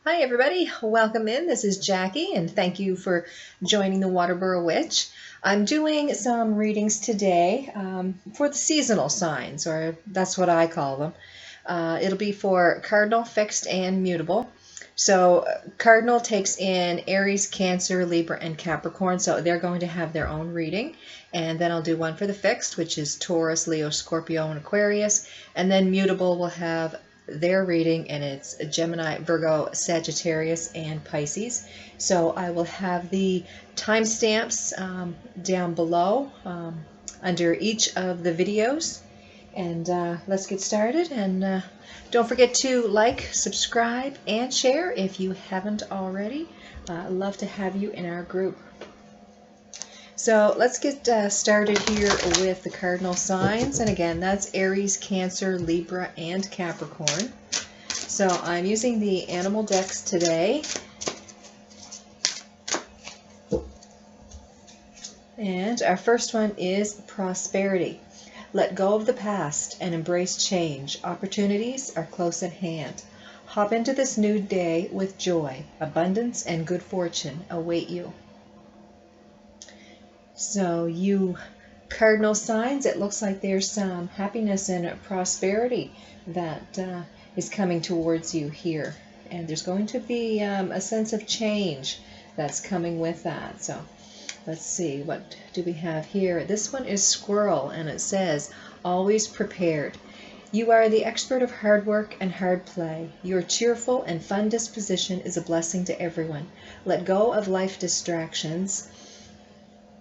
Hi everybody, welcome in. This is Jackie and thank you for joining the Waterboro Witch. I'm doing some readings today for the seasonal signs, or that's what I call them. It'll be for Cardinal, Fixed, and Mutable. So Cardinal takes in Aries, Cancer, Libra, and Capricorn, so they're going to have their own reading. And then I'll do one for the Fixed, which is Taurus, Leo, Scorpio, and Aquarius. And then Mutable will have their reading, and it's Gemini, Virgo, Sagittarius, and Pisces. So I will have the timestamps down below under each of the videos. And let's get started. And don't forget to like, subscribe, and share if you haven't already. I'd love to have you in our group. So let's get started here with the cardinal signs. And again, that's Aries, Cancer, Libra, and Capricorn. So I'm using the animal decks today. And our first one is prosperity. Let go of the past and embrace change. Opportunities are close at hand. Hop into this new day with joy. Abundance and good fortune await you. So you cardinal signs, it looks like there's some happiness and prosperity that is coming towards you here. And there's going to be a sense of change that's coming with that. So let's see, what do we have here? This one is squirrel, and it says, always prepared. You are the expert of hard work and hard play. Your cheerful and fun disposition is a blessing to everyone. Let go of life distractions.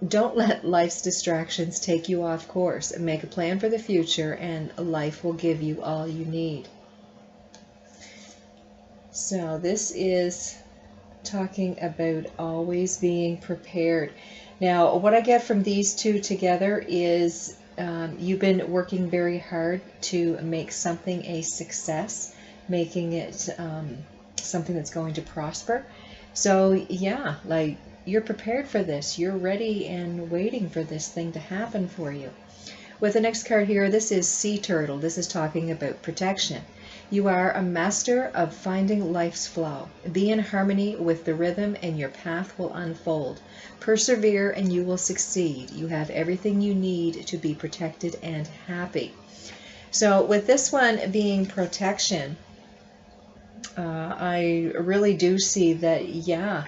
Don't let life's distractions take you off course. Make a plan for the future, and life will give you all you need. So this is talking about always being prepared. Now, what I get from these two together is you've been working very hard to make something a success, making it something that's going to prosper. So yeah, like, you're prepared for this. You're ready and waiting for this thing to happen for you. With the next card here, this is Sea Turtle. This is talking about protection. You are a master of finding life's flow. Be in harmony with the rhythm and your path will unfold. Persevere and you will succeed. You have everything you need to be protected and happy. So with this one being protection, I really do see that, yeah,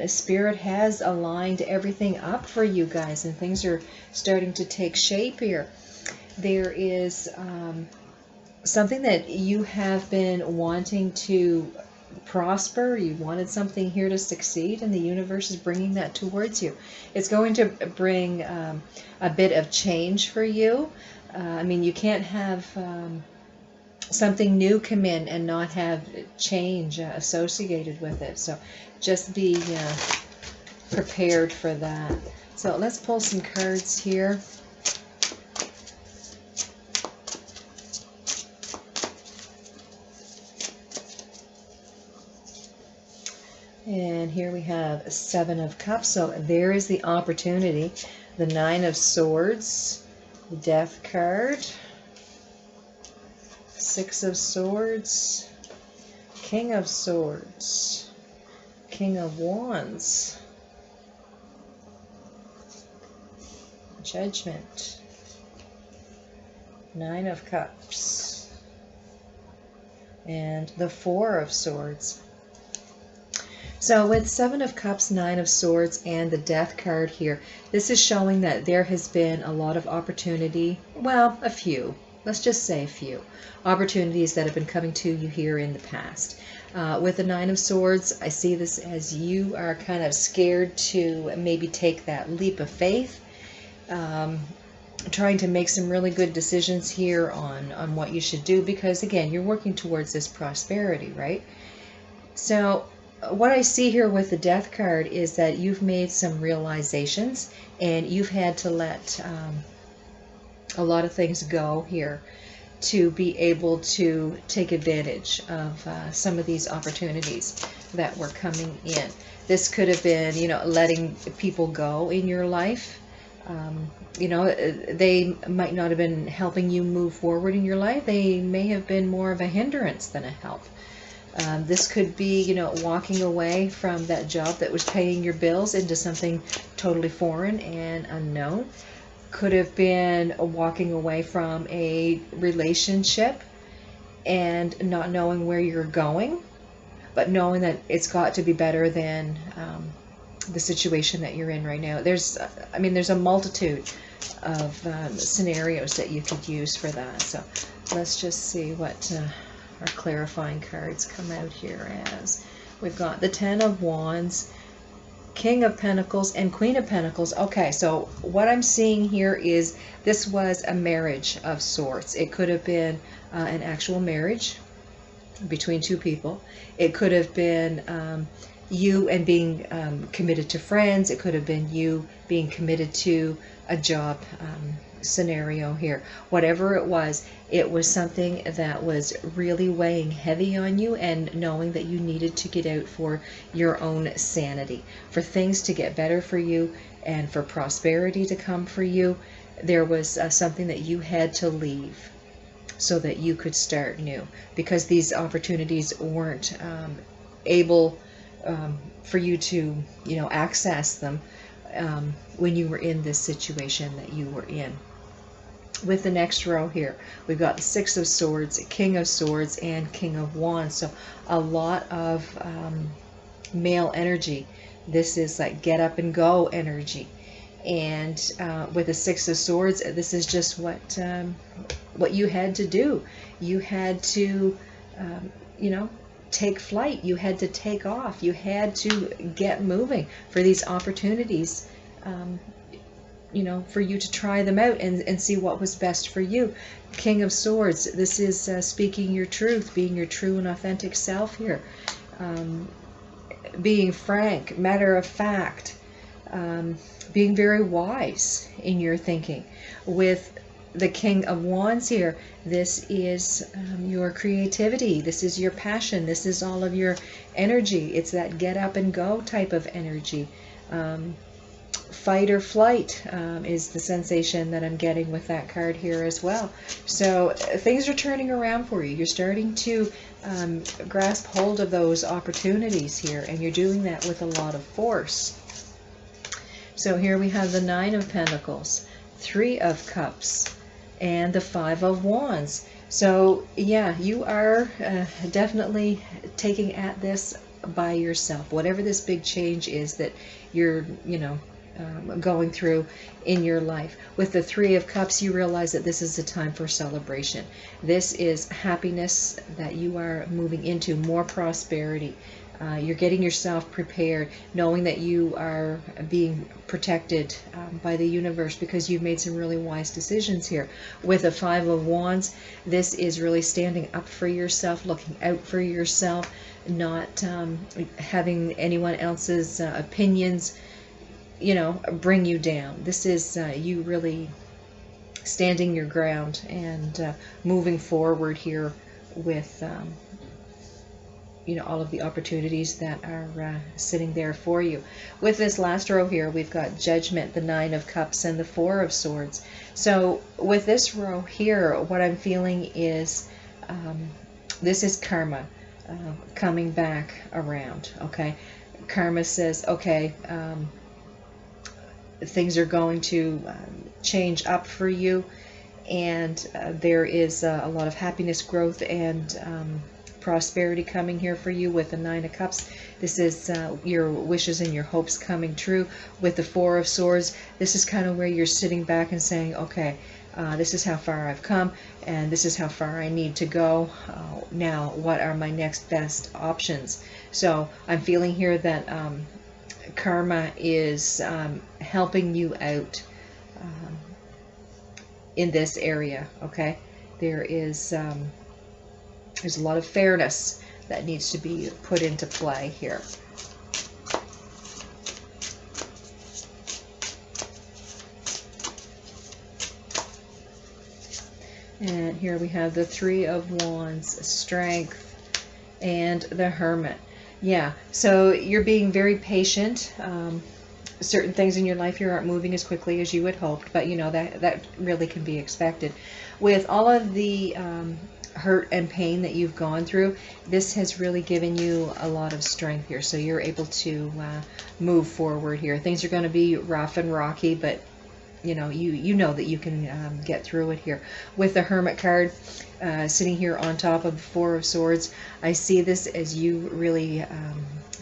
Spirit has aligned everything up for you guys, and things are starting to take shape here. There is something that you have been wanting to prosper. You wanted something here to succeed, and the universe is bringing that towards you. It's going to bring a bit of change for you. I mean, you can't have something new come in and not have change associated with it. So just be prepared for that. So let's pull some cards here. And here we have Seven of Cups. So there is the opportunity. The Nine of Swords, the Death card, Six of Swords, King of Swords, King of Wands, Judgment, Nine of Cups, and the Four of Swords. So with Seven of Cups, Nine of Swords, and the Death card here, this is showing that there has been a lot of opportunity. Well, a few. Let's just say a few opportunities that have been coming to you here in the past. With the Nine of Swords, I see this as you are kind of scared to maybe take that leap of faith, trying to make some really good decisions here on what you should do, because again, you're working towards this prosperity, right? So what I see here with the Death card is that you've made some realizations, and you've had to let a lot of things go here to be able to take advantage of some of these opportunities that were coming in. This could have been, letting people go in your life. They might not have been helping you move forward in your life. They may have been more of a hindrance than a help. This could be, walking away from that job that was paying your bills into something totally foreign and unknown. Could have been walking away from a relationship and not knowing where you're going, but knowing that it's got to be better than the situation that you're in right now. There's a multitude of scenarios that you could use for that. So let's just see what our clarifying cards come out here as. We've got the Ten of Wands, King of Pentacles, and Queen of Pentacles. Okay, so what I'm seeing here is this was a marriage of sorts. It could have been an actual marriage between two people. It could have been you and being committed to friends. It could have been you being committed to a job scenario here. Whatever it was something that was really weighing heavy on you, and knowing that you needed to get out for your own sanity, for things to get better for you, and for prosperity to come for you. There was something that you had to leave so that you could start new, because these opportunities weren't able for you to, access them when you were in this situation that you were in. With the next row here, we've got the Six of Swords, King of Swords, and King of Wands. So a lot of male energy. This is like get up and go energy. And with the Six of Swords, this is just what you had to do. You had to, take flight. You had to take off. You had to get moving for these opportunities, for you to try them out and see what was best for you. King of Swords, this is speaking your truth, being your true and authentic self here. Being frank, matter of fact, being very wise in your thinking. With the King of Wands here, this is your creativity, this is your passion, this is all of your energy. It's that get up and go type of energy. Fight or flight is the sensation that I'm getting with that card here as well. So things are turning around for you. You're starting to grasp hold of those opportunities here, and you're doing that with a lot of force. So here we have the Nine of Pentacles, Three of Cups, and the Five of Wands. So yeah, you are definitely taking at this by yourself. Whatever this big change is that you're, going through in your life. With the Three of Cups, you realize that this is a time for celebration. This is happiness that you are moving into, more prosperity. You're getting yourself prepared, knowing that you are being protected by the universe because you've made some really wise decisions here. With the Five of Wands, this is really standing up for yourself, looking out for yourself, not having anyone else's opinions, bring you down. This is you really standing your ground and moving forward here with all of the opportunities that are sitting there for you. With this last row here, we've got Judgment, the Nine of Cups, and the Four of Swords. So with this row here, what I'm feeling is this is karma coming back around. Okay, karma says, okay, things are going to change up for you, and there is a lot of happiness, growth, and prosperity coming here for you. With the Nine of Cups, this is your wishes and your hopes coming true. With the Four of Swords, this is kind of where you're sitting back and saying, okay, this is how far I've come, and this is how far I need to go. Now, what are my next best options? So I'm feeling here that karma is helping you out in this area. Okay, there is there's a lot of fairness that needs to be put into play here. And here we have the Three of Wands, Strength, and the Hermit. Yeah, so you're being very patient. certain things in your life here aren't moving as quickly as you had hoped, but you know that really can be expected. With all of the hurt and pain that you've gone through, this has really given you a lot of strength here, so you're able to move forward here. Things are going to be rough and rocky, but you know that you can get through it here. With the Hermit card sitting here on top of the Four of Swords, I see this as you really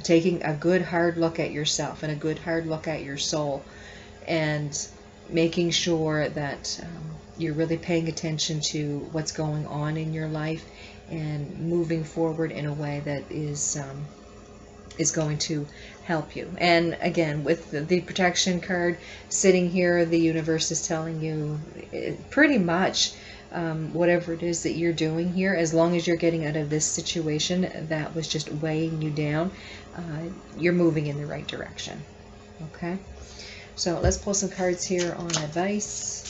taking a good hard look at yourself and a good hard look at your soul, and making sure that you're really paying attention to what's going on in your life and moving forward in a way that is going to help you. And again, with the protection card sitting here, the universe is telling you pretty much whatever it is that you're doing here, as long as you're getting out of this situation that was just weighing you down, you're moving in the right direction. Okay, so let's pull some cards here on advice.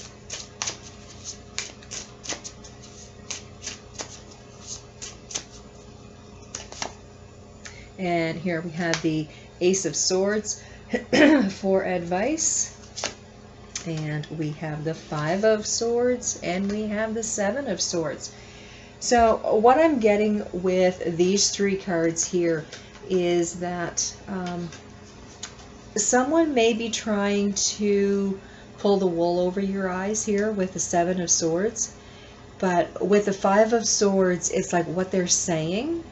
And here we have the Ace of Swords for advice. And we have the Five of Swords, and we have the Seven of Swords. So what I'm getting with these three cards here is that someone may be trying to pull the wool over your eyes here with the Seven of Swords. But with the Five of Swords, it's like what they're saying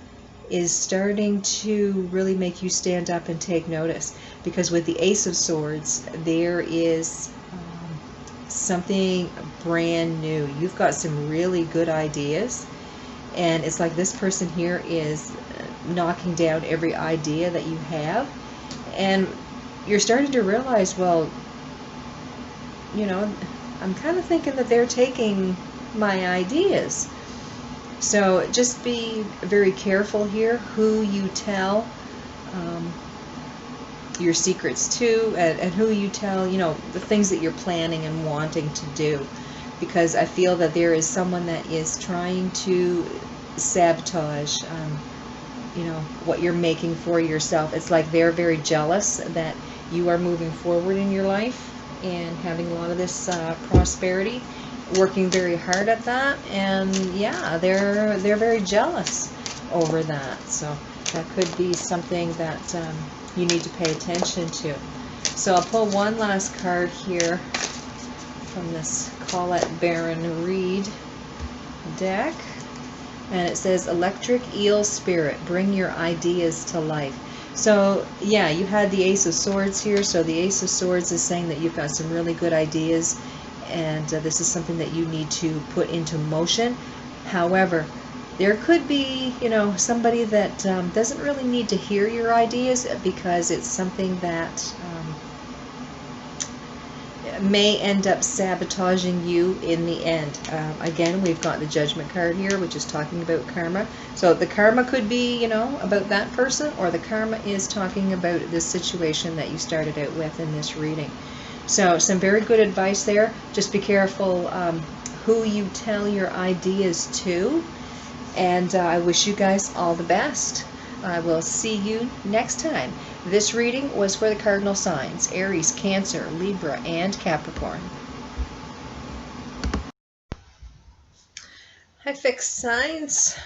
is starting to really make you stand up and take notice. Because with the Ace of Swords, there is something brand new. You've got some really good ideas, and it's like this person here is knocking down every idea that you have, and you're starting to realize, well, I'm kind of thinking that they're taking my ideas. So just be very careful here who you tell your secrets to, and who you tell, the things that you're planning and wanting to do. Because I feel that there is someone that is trying to sabotage, what you're making for yourself. It's like they're very jealous that you are moving forward in your life and having a lot of this prosperity, working very hard at that, and yeah, they're very jealous over that. So that could be something that you need to pay attention to. So I'll pull one last card here from this Colette Baron Reed deck, and it says Electric Eel Spirit, bring your ideas to life. So yeah, you had the Ace of Swords here, so the Ace of Swords is saying that you've got some really good ideas, and this is something that you need to put into motion. However, there could be, somebody that doesn't really need to hear your ideas, because it's something that may end up sabotaging you in the end. Again, we've got the Judgment card here, which is talking about karma. So the karma could be, about that person, or the karma is talking about this situation that you started out with in this reading. So some very good advice there. Just be careful who you tell your ideas to. And I wish you guys all the best. I will see you next time. This reading was for the cardinal signs: Aries, Cancer, Libra, and Capricorn. Hi, fixed signs.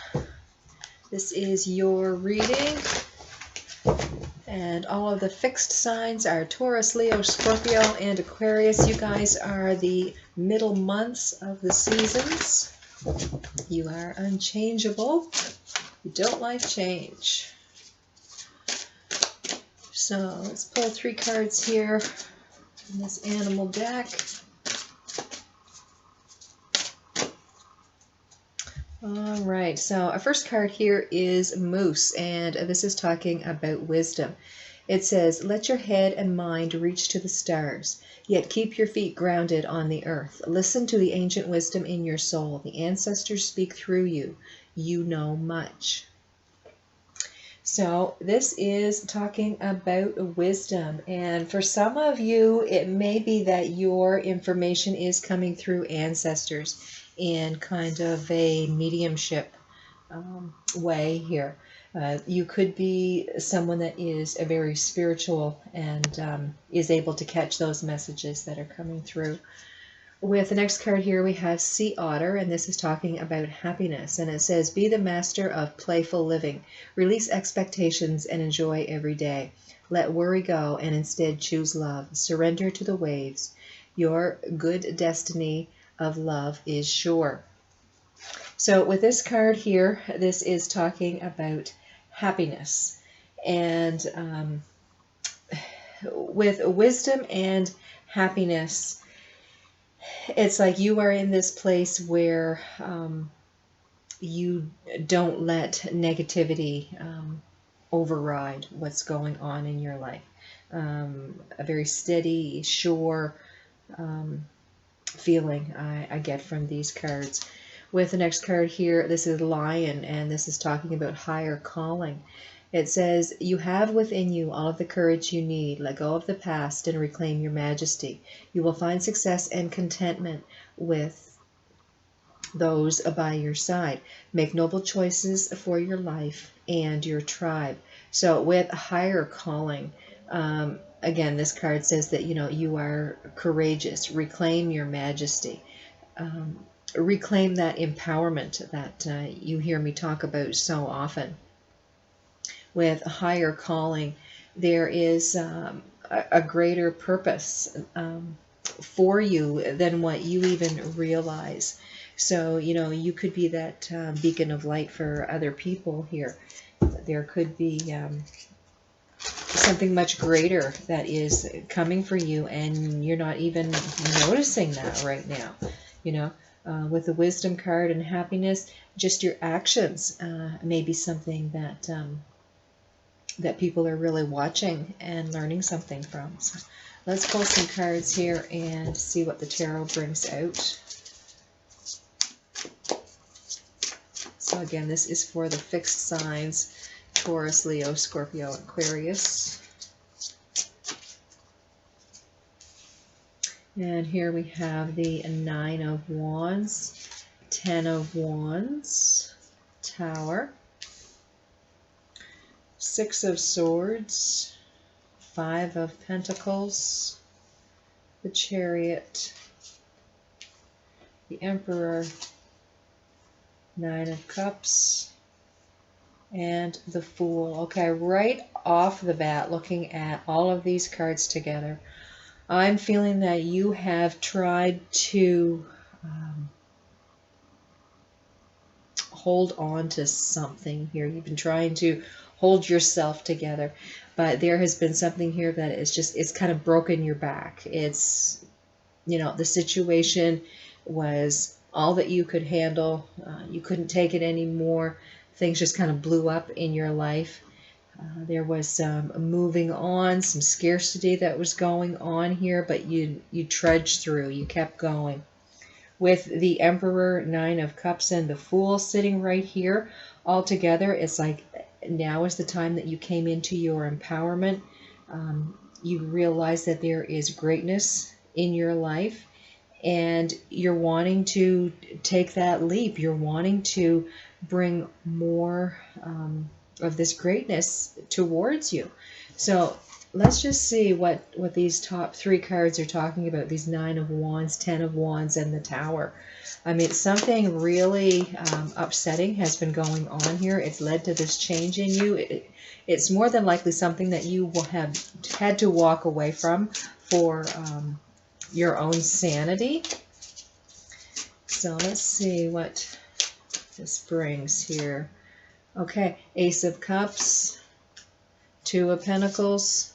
This is your reading. And all of the fixed signs are Taurus, Leo, Scorpio, and Aquarius. You guys are the middle months of the seasons. You are unchangeable. You don't like change. So let's pull three cards here from this animal deck. All right, so our first card here is Moose, and this is talking about wisdom. It says, let your head and mind reach to the stars, yet keep your feet grounded on the earth. Listen to the ancient wisdom in your soul. The ancestors speak through you. You know much. So this is talking about wisdom, and for some of you, it may be that your information is coming through ancestors in kind of a mediumship way here. You could be someone that is a very spiritual and is able to catch those messages that are coming through. With the next card here, we have Sea Otter, and this is talking about happiness. And it says, be the master of playful living. Release expectations and enjoy every day. Let worry go and instead choose love. Surrender to the waves. Your good destiny of love is sure. So with this card here, this is talking about happiness. And with wisdom and happiness, it's like you are in this place where you don't let negativity override what's going on in your life. A very steady, sure feeling I get from these cards. With the next card here, this is Lion, and this is talking about higher calling. It says, you have within you all of the courage you need. Let go of the past and reclaim your majesty. You will find success and contentment with those by your side. Make noble choices for your life and your tribe. So with higher calling, again, this card says that, you are courageous. Reclaim your majesty. Reclaim that empowerment that you hear me talk about so often. With a higher calling, there is a greater purpose for you than what you even realize. So, you could be that beacon of light for other people here. There could be something much greater that is coming for you, and you're not even noticing that right now. With the wisdom card and happiness, just your actions may be something that people are really watching and learning something from. So let's pull some cards here and see what the tarot brings out. So again, this is for the fixed signs, Taurus, Leo, Scorpio, Aquarius. And here we have the Nine of Wands, Ten of Wands, Tower, Six of Swords, Five of Pentacles, the Chariot, the Emperor, Nine of Cups, and the Fool. Okay, right off the bat, looking at all of these cards together, I'm feeling that you have tried to hold on to something here. You've been trying to hold yourself together, but there has been something here that it's kind of broken your back. It's, the situation was all that you could handle. You couldn't take it anymore. Things just kind of blew up in your life. There was some moving on, some scarcity that was going on here, but you trudged through. You kept going. With the Emperor, Nine of Cups, and the Fool sitting right here all together, it's like now is the time that you came into your empowerment. You realize that there is greatness in your life, and you're wanting to take that leap. You're wanting to bring more of this greatness towards you. So let's just see what these top three cards are talking about. These Nine of Wands, Ten of Wands, and the Tower. I mean, something really upsetting has been going on here. It's led to this change in you. It's more than likely something that you will have had to walk away from for your own sanity. So let's see what this brings here. Okay, Ace of Cups, Two of Pentacles,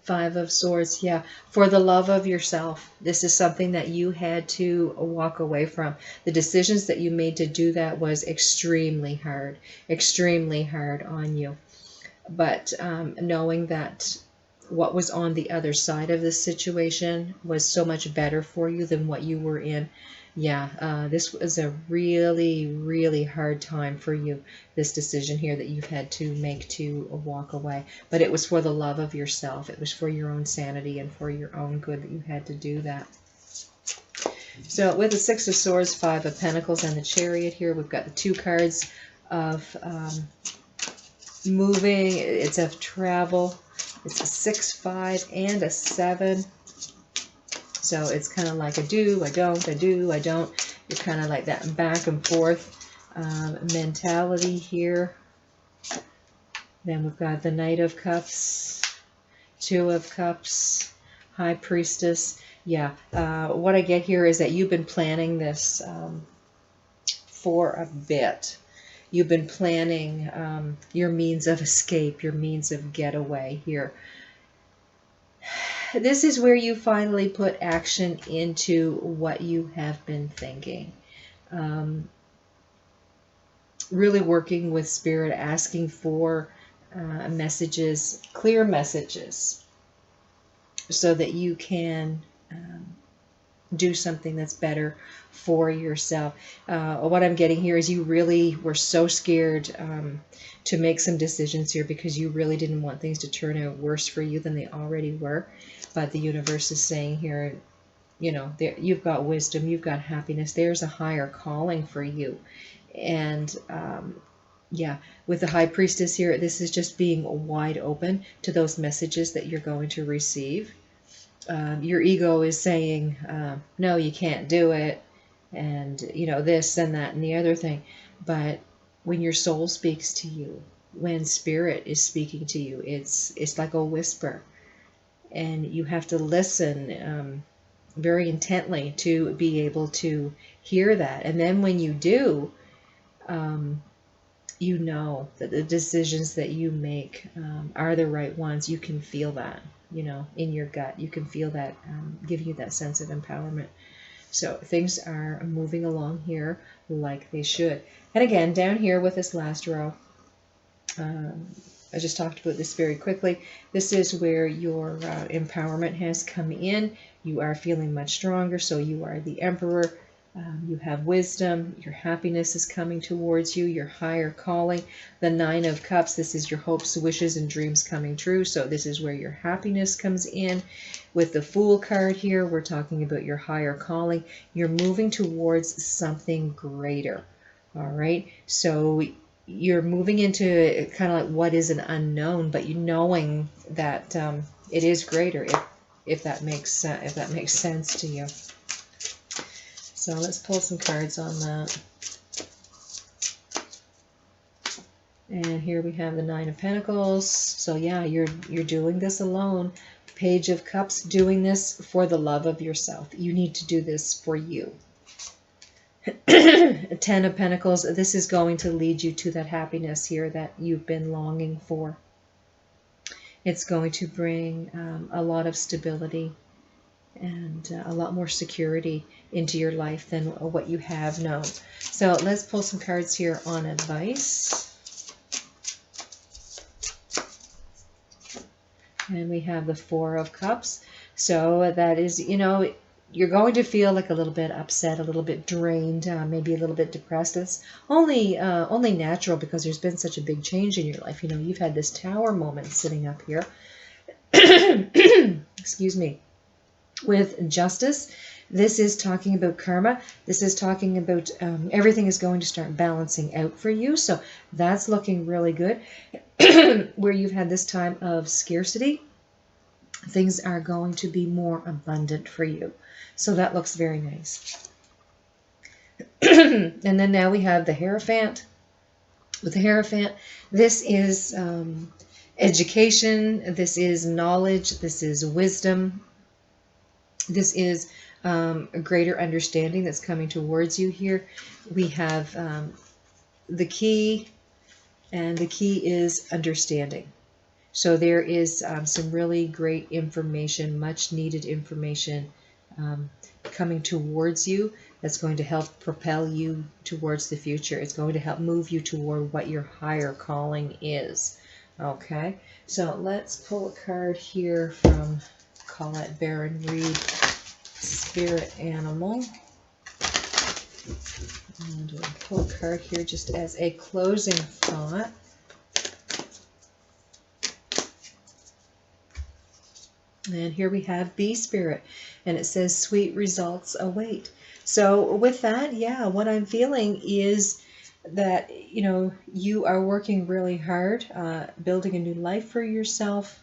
Five of Swords. Yeah, for the love of yourself. This is something that you had to walk away from. The decisions that you made to do that was extremely hard on you. But knowing that what was on the other side of this situation was so much better for you than what you were in. Yeah, this was a really, really hard time for you, this decision here that you've had to make to walk away. But it was for the love of yourself. It was for your own sanity and for your own good that you had to do that. So with the Six of Swords, Five of Pentacles, and the Chariot here, we've got the two cards of moving. It's a travel. It's a 6, 5, and a 7. So it's kind of like I do, I don't, I do, I don't. You're kind of like that back and forth mentality here. Then we've got the Knight of Cups, 2 of Cups, High Priestess. Yeah, what I get here is that you've been planning this for a bit. You've been planning your means of escape, your means of getaway here. This is where you finally put action into what you have been thinking. Really working with Spirit, asking for messages, clear messages, so that you can do something that's better for yourself. What I'm getting here is you really were so scared to make some decisions here because you really didn't want things to turn out worse for you than they already were. But the universe is saying here, you know, you've got wisdom, you've got happiness. There's a higher calling for you. And yeah, with the High Priestess here, this is just being wide open to those messages that you're going to receive. Your ego is saying, no, you can't do it, and you know, this and that and the other thing. But when your soul speaks to you, when Spirit is speaking to you, it's like a whisper, and you have to listen very intently to be able to hear that. And then when you do, you know that the decisions that you make are the right ones. You can feel that, you know, in your gut. You can feel that, give you that sense of empowerment. So things are moving along here like they should. And again, down here with this last row, I just talked about this very quickly. This is where your empowerment has come in. You are feeling much stronger, so you are the Emperor. You have wisdom, your happiness is coming towards you, your higher calling. The 9 of Cups, this is your hopes, wishes, and dreams coming true. So this is where your happiness comes in. With the Fool card here, we're talking about your higher calling. You're moving towards something greater. All right, so you're moving into kind of like what is an unknown, but you knowing that it is greater, if that makes sense to you. So let's pull some cards on that. And here we have the 9 of Pentacles. So yeah, you're doing this alone. Page of Cups, doing this for the love of yourself. You need to do this for you. 10 of Pentacles, this is going to lead you to that happiness here that you've been longing for. It's going to bring a lot of stability and a lot more security into your life than what you have known. So let's pull some cards here on advice. And we have the 4 of Cups. So that is, you know, you're going to feel like a little bit upset, a little bit drained, maybe a little bit depressed. It's only natural because there's been such a big change in your life. You know, you've had this Tower moment sitting up here. Excuse me. With Justice, this is talking about karma. This is talking about everything is going to start balancing out for you. So that's looking really good. Where you've had this time of scarcity, things are going to be more abundant for you. So that looks very nice. And then now we have the Hierophant. With the Hierophant, this is education. This is knowledge. This is wisdom. This is a greater understanding that's coming towards you here. We have the key, and the key is understanding. So there is some really great information, much needed information coming towards you that's going to help propel you towards the future. It's going to help move you toward what your higher calling is. Okay, so let's pull a card here from Colette Baron Reed, Spirit Animal. And we'll pull a card here just as a closing thought. And here we have Bee Spirit, and it says sweet results await. So with that, yeah, what I'm feeling is that you are working really hard, building a new life for yourself,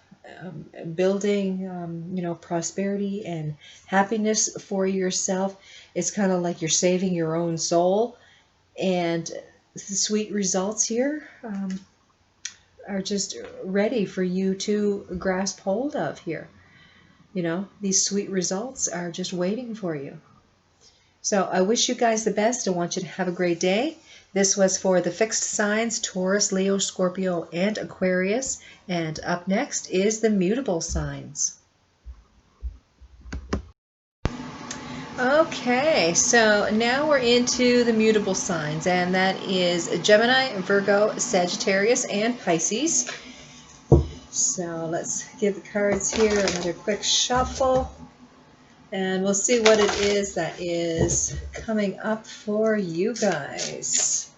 building prosperity and happiness for yourself. It's kind of like you're saving your own soul, and the sweet results here are just ready for you to grasp hold of here. These sweet results are just waiting for you. So I wish you guys the best. I want you to have a great day. This was for the fixed signs, Taurus, Leo, Scorpio, and Aquarius. And up next is the mutable signs. Okay, so now we're into the mutable signs, and that is Gemini, Virgo, Sagittarius, and Pisces. So let's give the cards here another quick shuffle, and we'll see what it is that is coming up for you guys.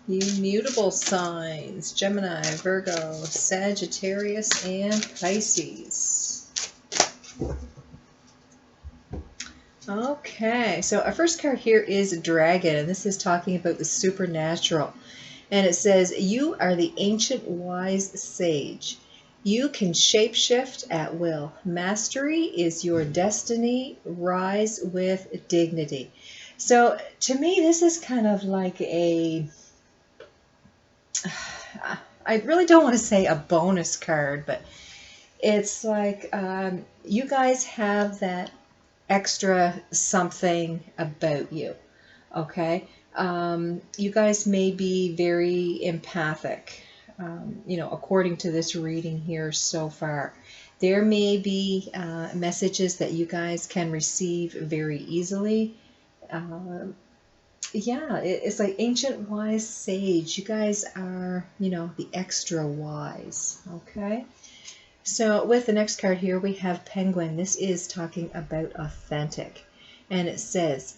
You mutable signs, Gemini, Virgo, Sagittarius, and Pisces. Okay, so our first card here is Dragon, and this is talking about the supernatural. And it says, you are the ancient wise sage. You can shapeshift at will. Mastery is your destiny. Rise with dignity. So to me, this is kind of like I really don't want to say a bonus card, but it's like you guys have that extra something about you. Okay, you guys may be very empathic, according to this reading here so far. There may be messages that you guys can receive very easily. Yeah, it's like ancient wise sage. You guys are, the extra wise. Okay. So with the next card here, we have Penguin. This is talking about authentic. And it says,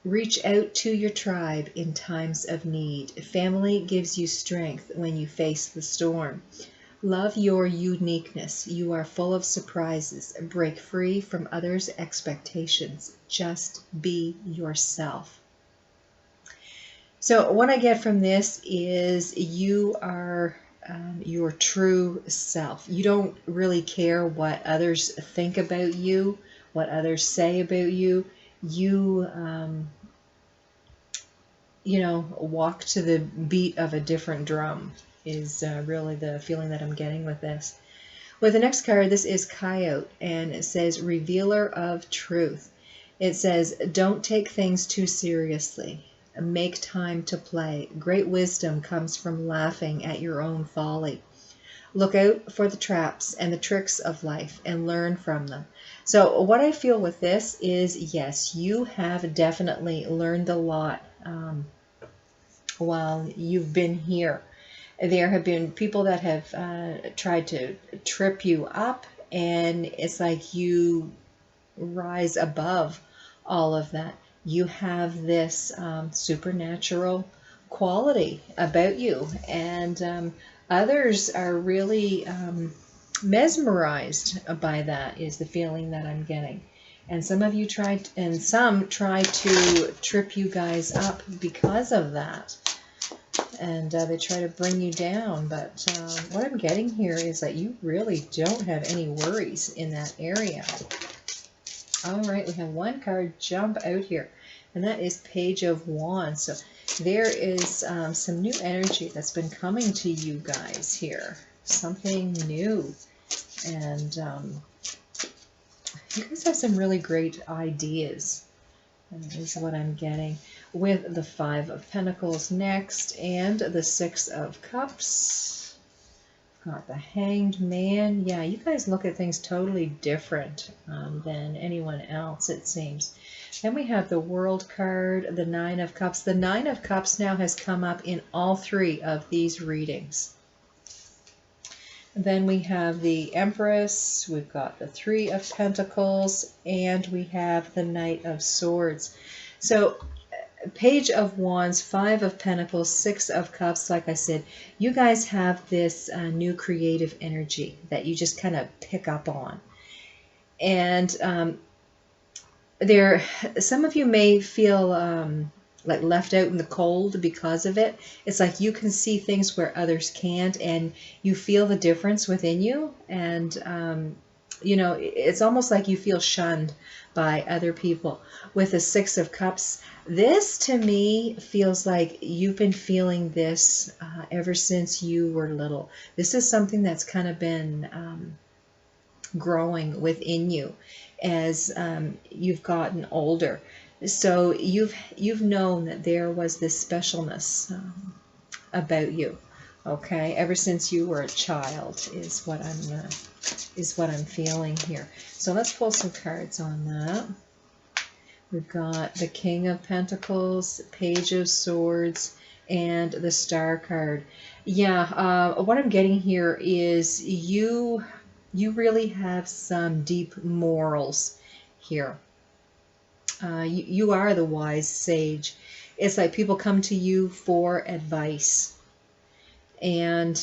reach out to your tribe in times of need. Family gives you strength when you face the storm. Love your uniqueness. You are full of surprises. Break free from others' expectations. Just be yourself. So what I get from this is you are your true self. You don't really care what others think about you, what others say about you. You, walk to the beat of a different drum is really the feeling that I'm getting with this. With the next card, this is Coyote, and it says Revealer of Truth. It says, don't take things too seriously. Make time to play. Great wisdom comes from laughing at your own folly. Look out for the traps and the tricks of life and learn from them. So what I feel with this is, yes, you have definitely learned a lot while you've been here. There have been people that have tried to trip you up, and it's like you rise above all of that. You have this supernatural quality about you, and others are really mesmerized by that, is the feeling that I'm getting. And some of you some try to trip you guys up because of that. And they try to bring you down. But what I'm getting here is that you really don't have any worries in that area. All right, we have one card jump out here, and that is Page of Wands. So there is some new energy that's been coming to you guys here, something new. And you guys have some really great ideas. And this is what I'm getting with the Five of Pentacles next, and the Six of Cups. Got the Hanged Man. Yeah, you guys look at things totally different than anyone else, it seems. Then we have the World card, the Nine of Cups. The Nine of Cups now has come up in all three of these readings. Then we have the Empress, we've got the Three of Pentacles, and we have the Knight of Swords. So Page of Wands, Five of Pentacles, Six of Cups, like I said, you guys have this new creative energy that you just kind of pick up on. And some of you may feel like left out in the cold because of it. It's like you can see things where others can't, and you feel the difference within you. And it's almost like you feel shunned by other people. With the Six of Cups, this to me feels like you've been feeling this ever since you were little. This is something that's kind of been growing within you as you've gotten older. So you've known that there was this specialness about you, okay, ever since you were a child is what I'm feeling here. So let's pull some cards on that. We've got the King of Pentacles, Page of Swords, and the Star card. Yeah, what I'm getting here is you really have some deep morals here. You are the wise sage. It's like people come to you for advice, and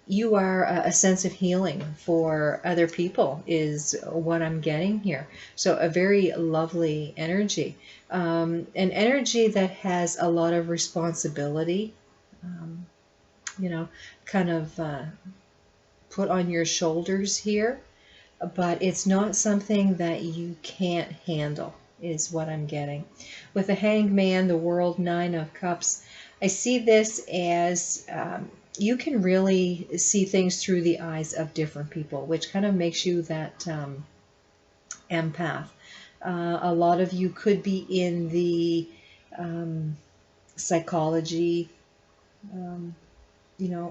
you are a sense of healing for other people is what I'm getting here. So a very lovely energy, an energy that has a lot of responsibility, um, kind of put on your shoulders here, but it's not something that you can't handle is what I'm getting. With the Hanged Man, the World, Nine of Cups, I see this as you can really see things through the eyes of different people, which kind of makes you that empath. A lot of you could be in the psychology, um,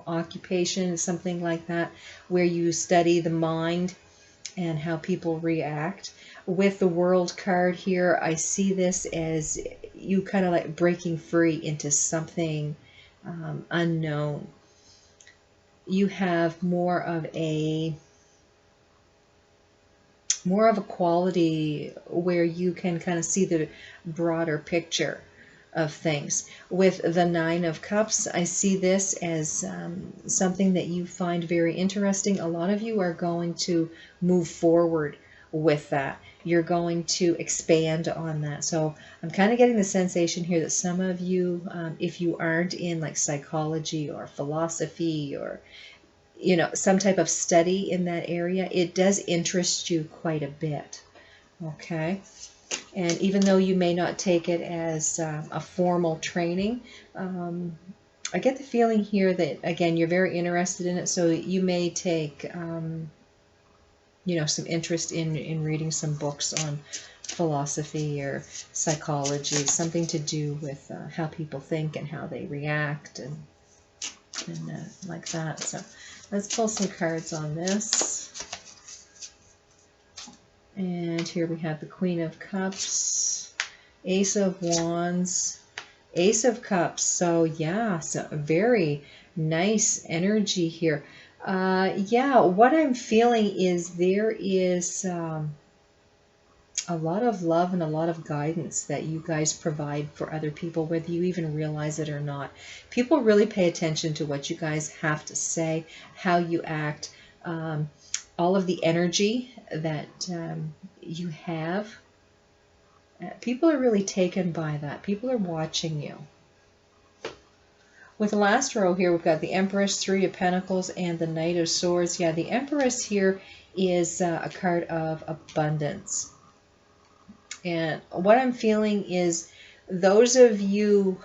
occupation, something like that, where you study the mind and how people react. With the World card here, I see this as you kind of like breaking free into something unknown. You have more of a quality where you can kind of see the broader picture of things. With the Nine of Cups, I see this as something that you find very interesting. A lot of you are going to move forward with that. You're going to expand on that. So I'm kind of getting the sensation here that some of you, if you aren't in like psychology or philosophy or some type of study in that area, it does interest you quite a bit. Okay. And even though you may not take it as a formal training, I get the feeling here that, again, you're very interested in it. So you may take, some interest in reading some books on philosophy or psychology, something to do with how people think and how they react and like that. So let's pull some cards on this. And here we have the Queen of Cups, Ace of Wands, Ace of Cups. So yeah, so very nice energy here. Yeah, what I'm feeling is there is a lot of love and a lot of guidance that you guys provide for other people, whether you even realize it or not. People really pay attention to what you guys have to say, how you act, all of the energy that you have. People are really taken by that. People are watching you. With the last row here, we've got the Empress, Three of Pentacles, and the Knight of Swords. Yeah, the Empress here is a card of abundance. And what I'm feeling is those of you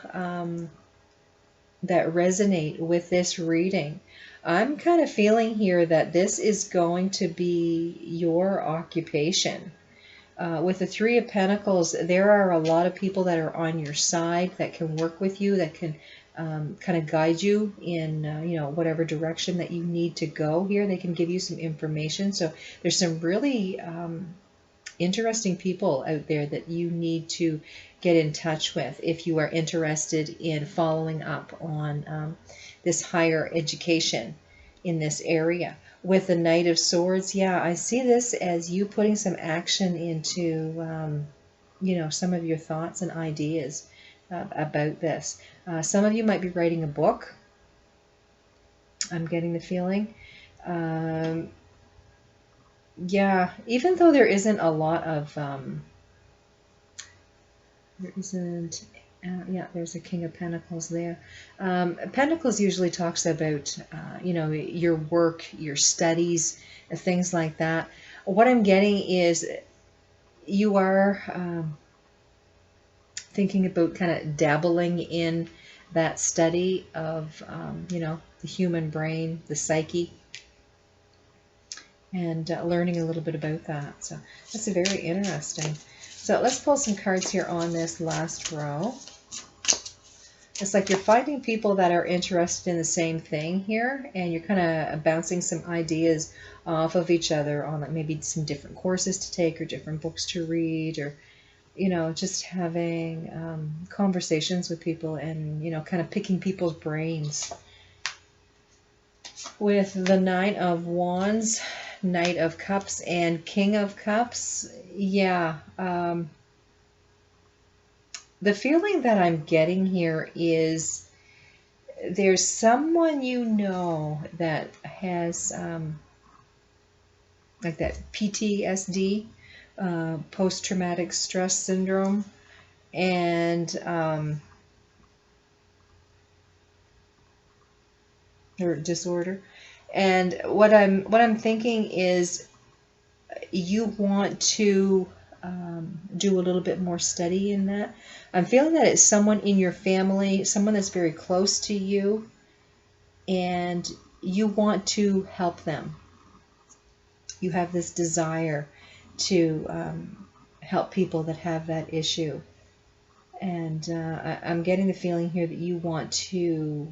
that resonate with this reading, I'm kind of feeling here that this is going to be your occupation. With the Three of Pentacles, there are a lot of people that are on your side that can work with you, that can kind of guide you in whatever direction that you need to go here. They can give you some information. So there's some really interesting people out there that you need to get in touch with if you are interested in following up on this higher education in this area. With the Knight of Swords, yeah, I see this as you putting some action into, some of your thoughts and ideas about this. Some of you might be writing a book. I'm getting the feeling. Yeah, even though there isn't a lot of There isn't, yeah, there's a King of Pentacles there. Pentacles usually talks about, your work, your studies, things like that. What I'm getting is you are thinking about kind of dabbling in that study of, the human brain, the psyche, and learning a little bit about that. So that's very interesting. So let's pull some cards here on this last row. It's like you're finding people that are interested in the same thing here, and you're kind of bouncing some ideas off of each other on like maybe some different courses to take or different books to read, or just having conversations with people and kind of picking people's brains. With the Knight of Wands, Knight of Cups, and King of Cups, yeah. The feeling that I'm getting here is there's someone that has like that PTSD, post-traumatic stress syndrome, and or disorder. And what I'm thinking is you want to do a little bit more study in that. I'm feeling that it's someone in your family, someone that's very close to you, and you want to help them. You have this desire to help people that have that issue. And I'm getting the feeling here that you want to,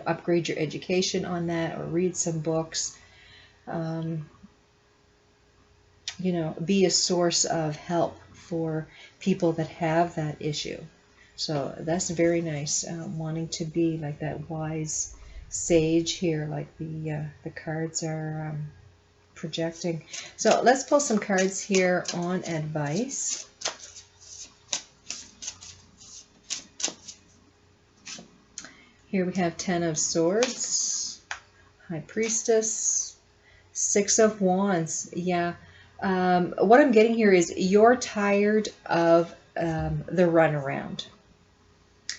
upgrade your education on that or read some books. Be a source of help for people that have that issue. So that's very nice. Wanting to be like that wise sage here, like the cards are projecting. So let's pull some cards here on advice. Here we have Ten of Swords, High Priestess, Six of Wands. Yeah. What I'm getting here is you're tired of the runaround.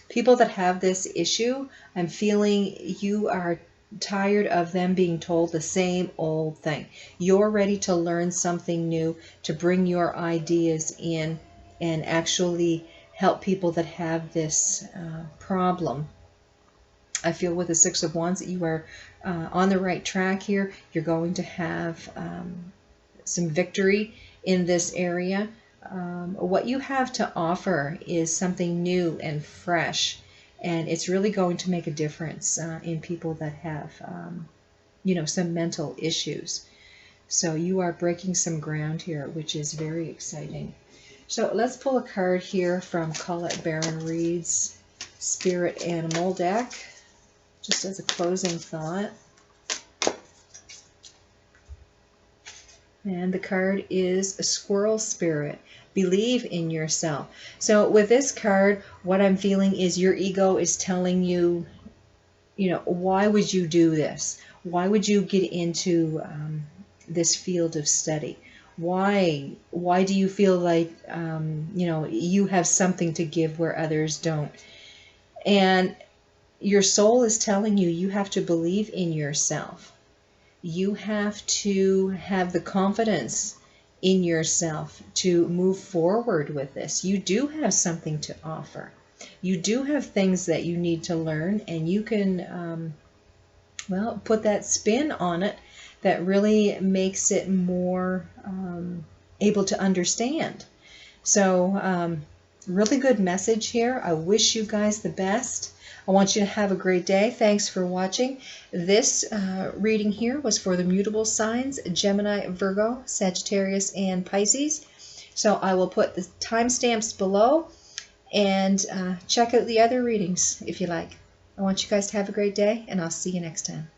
People that have this issue, I'm feeling you are tired of them being told the same old thing. You're ready to learn something new, to bring your ideas in and actually help people that have this problem. I feel with the Six of Wands that you are on the right track here. You're going to have some victory in this area. What you have to offer is something new and fresh, and it's really going to make a difference in people that have, some mental issues. So you are breaking some ground here, which is very exciting. So let's pull a card here from Colette Baron Reed's Spirit Animal deck, just as a closing thought. And the card is a Squirrel Spirit. Believe in yourself. So with this card, what I'm feeling is your ego is telling you, why would you do this? Why would you get into this field of study? Why do you feel like, you have something to give where others don't? And your soul is telling you, you have to believe in yourself. You have to have the confidence in yourself to move forward with this. You do have something to offer. You do have things that you need to learn, and you can, put that spin on it that really makes it more able to understand. So, really good message here. I wish you guys the best. I want you to have a great day. Thanks for watching. This reading here was for the mutable signs, Gemini, Virgo, Sagittarius, and Pisces. So I will put the timestamps below, and check out the other readings if you like. I want you guys to have a great day, and I'll see you next time.